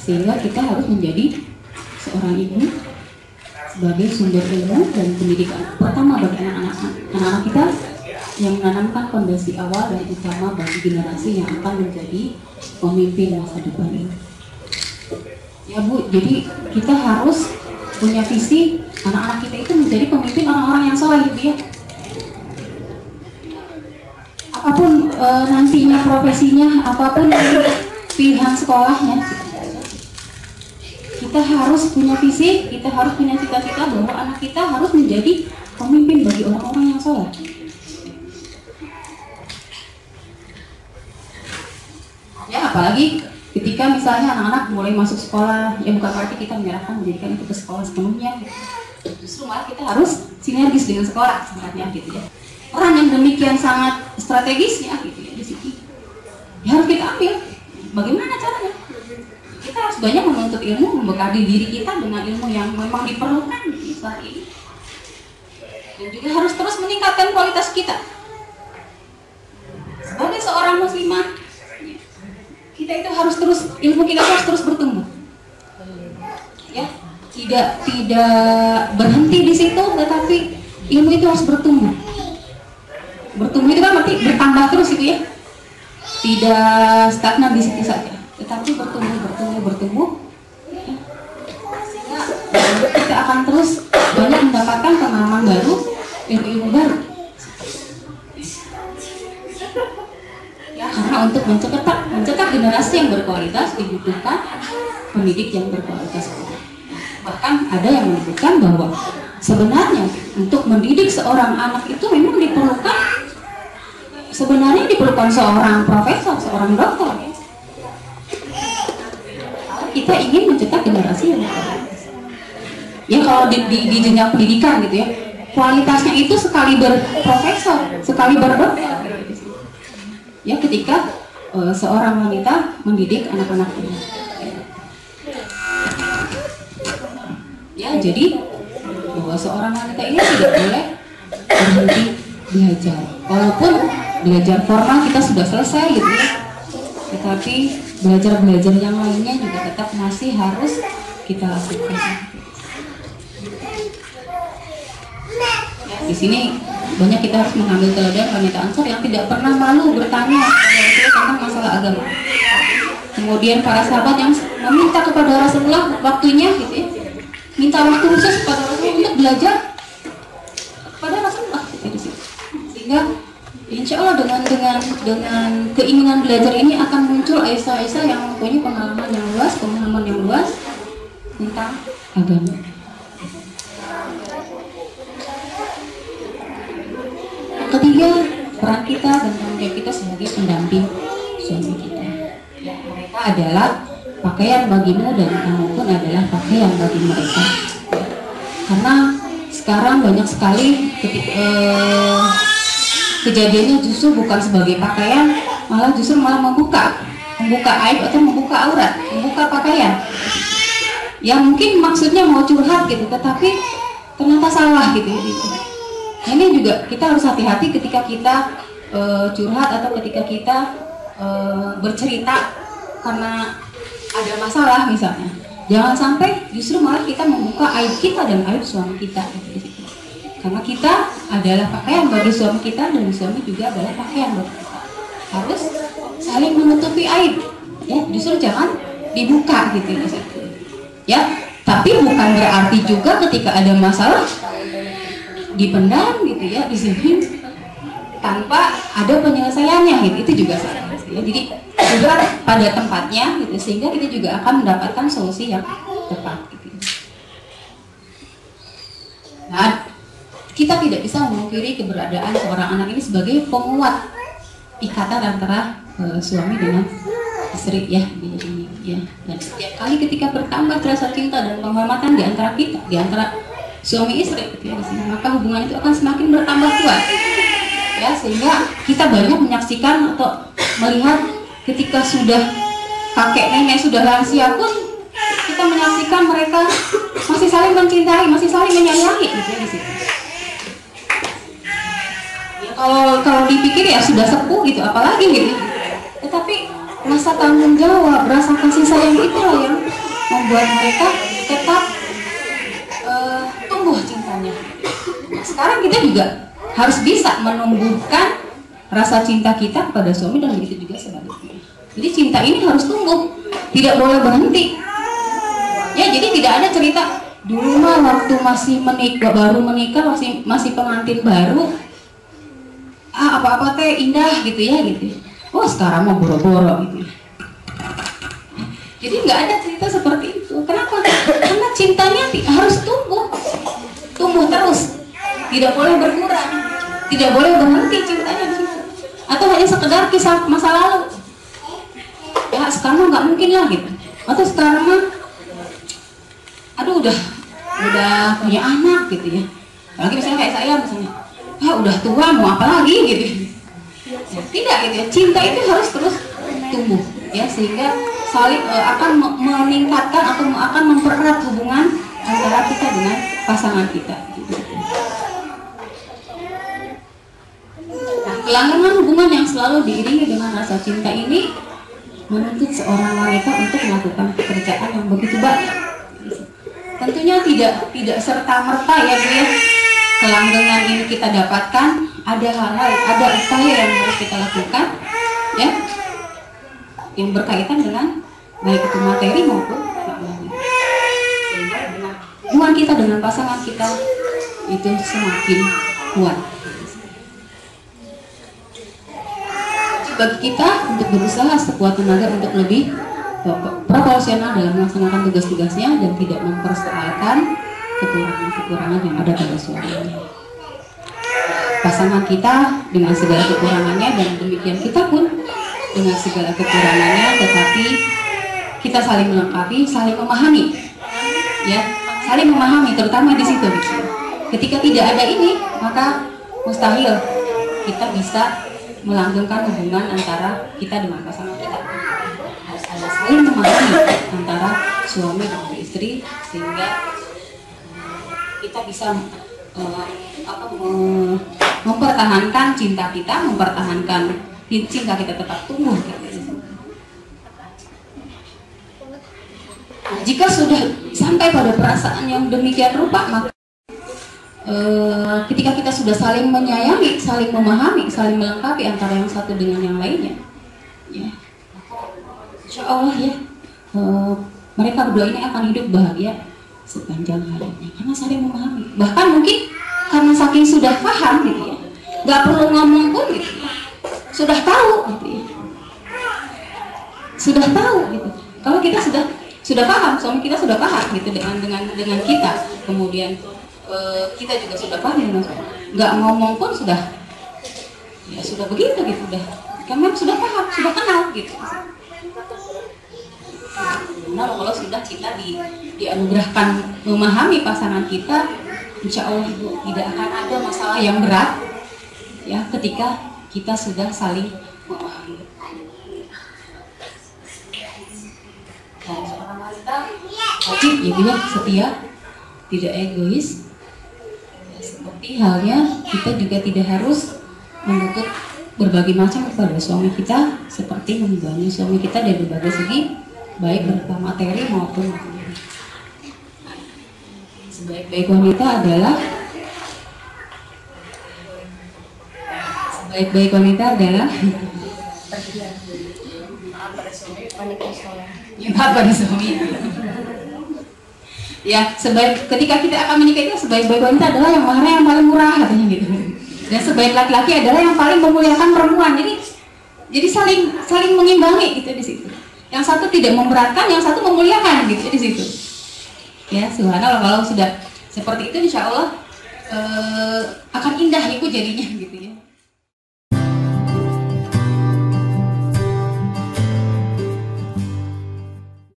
Sehingga kita harus menjadi seorang ibu sebagai sumber ilmu dan pendidikan pertama bagi anak-anak kita, yang menanamkan fondasi awal dan utama bagi generasi yang akan menjadi pemimpin masa depan ini. Ya Bu, jadi kita harus punya visi anak-anak kita itu menjadi pemimpin orang-orang yang soleh gitu ya. Apapun nantinya profesinya, apapun pilihan sekolahnya, kita harus punya visi, kita harus punya cita-cita bahwa anak kita harus menjadi pemimpin bagi orang-orang yang soleh. Ya, apalagi ketika misalnya anak-anak mulai masuk sekolah, ya bukan berarti kita menyerahkan menjadikan itu ke sekolah sepenuhnya gitu. Justru malah kita harus sinergis dengan sekolah sebenarnya gitu ya. Peran yang demikian sangat strategisnya gitu ya di sini. Ya harus kita ambil. Bagaimana caranya? Kita harus banyak menuntut ilmu, membekali diri kita dengan ilmu yang memang diperlukan saat ini. Dan juga harus terus meningkatkan kualitas kita. Sebagai seorang muslimah, kita itu harus terus, ilmu kita harus terus bertumbuh. Ya, tidak berhenti di situ, tetapi ilmu itu harus bertumbuh. Bertumbuh itu kan berarti bertambah terus itu ya. Tidak stagnan di situ saja, tetapi bertumbuh. Ya. Sehingga kita akan terus banyak mendapatkan pengalaman baru, ilmu baru. Ya, karena untuk mencetak generasi yang berkualitas dibutuhkan pendidik yang berkualitas. Bahkan ada yang menyebutkan bahwa sebenarnya untuk mendidik seorang anak itu memang diperlukan seorang profesor, seorang dokter. Kita ingin mencetak generasi yang berkualitas. Ya kalau di jenjang pendidikan gitu ya, kualitasnya itu sekali berprofesor, sekali berdokter. Ya ketika seorang wanita mendidik anak-anaknya. Ya jadi bahwa seorang wanita ini tidak boleh berhenti belajar. Walaupun belajar formal kita sudah selesai gitu ya, tetapi belajar yang lainnya juga tetap masih harus kita lakukan. Ya, di sini banyak kita harus mengambil teladan wanita Ansor yang tidak pernah malu bertanya tentang masalah agama. Kemudian para sahabat yang meminta kepada Rasulullah waktunya gitu ya, minta waktu khusus kepada Rasulullah untuk belajar kepada Rasulullah gitu. Sehingga insya Allah dengan keinginan belajar ini akan muncul Aisyah yang mempunyai pemahaman yang luas tentang agama. Yang ketiga, peran kita dan tanggung jawab kita sebagai pendamping suami kita. Ya, mereka adalah pakaian bagimu dan kamu pun adalah pakaian bagi mereka. Karena sekarang banyak sekali kejadiannya justru bukan sebagai pakaian, justru malah membuka aib atau membuka aurat, membuka pakaian. Ya mungkin maksudnya mau curhat gitu, tetapi ternyata salah gitu. Nah, ini juga kita harus hati-hati ketika kita curhat atau ketika kita bercerita karena ada masalah misalnya. Jangan sampai justru malah kita membuka aib kita dan aib suami kita. Karena kita adalah pakaian bagi suami kita dan suami juga adalah pakaian bagi kita. Harus saling menutupi aib. Ya, justru jangan dibuka gitu ya. Tapi bukan berarti juga ketika ada masalah dipendam gitu ya, disimpan tanpa ada penyelesaiannya gitu. Itu juga salah. Ya. Jadi juga pada tempatnya gitu, sehingga kita juga akan mendapatkan solusi yang tepat gitu. Nah, kita tidak bisa memungkiri keberadaan seorang anak ini sebagai penguat ikatan antara suami dengan istri ya. Dan setiap kali ketika bertambah rasa cinta dan penghormatan di antara kita, di antara suami istri gitu ya, maka hubungan itu akan semakin bertambah kuat. Ya, sehingga kita banyak menyaksikan atau melihat ketika sudah kakek nenek sudah lansia pun kita menyaksikan mereka masih saling mencintai, masih saling menyayangi gitu ya di situ. Ya, kalau dipikir ya sudah sepuh gitu, apalagi gitu. Tetapi rasa tanggung jawab, rasa kasih sayang itulah yang membuat mereka tetap tumbuh cintanya. Nah, sekarang kita juga harus bisa menumbuhkan rasa cinta kita kepada suami dan begitu juga sebaliknya. Jadi cinta ini harus tumbuh, tidak boleh berhenti. Ya, jadi tidak ada cerita dulu mah waktu masih baru menikah, masih pengantin baru, apa-apa teh indah gitu ya gitu. Oh sekarang mau boro-boro gitu. Jadi nggak ada cerita seperti itu. Kenapa? Karena cintanya harus tumbuh terus, tidak boleh berkurang, tidak boleh berhenti cintanya di situ. Atau hanya sekedar kisah masa lalu. Ya sekarang nggak mungkin lah gitu. Atau sekarang mah, aduh udah punya anak gitu ya. Apalagi misalnya kayak saya misalnya, udah tua mau apa lagi gitu. Ya, tidak gitu ya. Cinta itu harus terus tumbuh ya, sehingga saling akan meningkatkan atau akan mempererat hubungan antara kita dengan pasangan kita. Nah, kelanggengan hubungan yang selalu diiringi dengan rasa cinta ini menuntut seorang wanita untuk melakukan pekerjaan yang begitu banyak. Tentunya tidak serta-merta ya Bu ya, kelanggengan ini kita dapatkan. Ada hal-hal, ada upaya yang harus kita lakukan ya, yang berkaitan dengan baik itu materi maupun maknanya, sehingga dengan hubungan kita dengan pasangan kita itu semakin kuat. Bagi kita untuk berusaha sekuat tenaga untuk lebih proporsional dalam melaksanakan tugas-tugasnya dan tidak mempersoalkan kekurangan-kekurangan yang ada pada suaminya. Pasangan kita dengan segala kekurangannya dan demikian kita pun dengan segala kekurangannya, tetapi kita saling melengkapi, saling memahami, ya, saling memahami, terutama di situ. Ketika tidak ada ini, maka mustahil kita bisa melanggengkan hubungan antara kita dengan pasangan kita. Harus ada saling memahami antara suami dan istri, sehingga kita bisa mempertahankan cinta kita, mempertahankan cinta kita tetap tumbuh. Nah, jika sudah sampai pada perasaan yang demikian rupa, maka ketika kita sudah saling menyayangi, saling memahami, saling melengkapi antara yang satu dengan yang lainnya, ya, insya Allah ya, mereka berdua ini akan hidup bahagia sepanjang hayatnya karena saling memahami. Bahkan mungkin karena saking sudah paham gitu ya, nggak perlu ngomong pun gitu ya, sudah tahu gitu ya, sudah tahu gitu. Kalau kita sudah paham, suami kita sudah paham gitu dengan kita, kemudian kita juga sudah paham dengan suami, nggak ngomong pun sudah ya sudah begitu gitu, udah memang sudah paham, sudah kenal gitu. Nah, kalau sudah kita dianugerahkan memahami pasangan kita, insya Allah tidak akan ada masalah yang berat ya ketika kita sudah saling memahami. Dan seorang wanita wajib ya setia, tidak egois. Ya, seperti halnya kita juga tidak harus menuntut berbagai macam kepada suami kita, seperti membebani suami kita dari berbagai segi, baik berupa materi maupun materi. Sebaik-baik wanita adalah taat pada suami. Ya, ketika kita akan menikah itu sebaik-baik wanita adalah yang maharnya yang paling murah katanya gitu. Dan sebaik laki-laki adalah yang paling memuliakan perempuan. Jadi saling mengimbangi gitu di situ. Yang satu tidak memberatkan, yang satu memuliakan gitu di situ. Ya, subhanallah, kalau sudah seperti itu insya Allah akan indah itu jadinya gitu ya.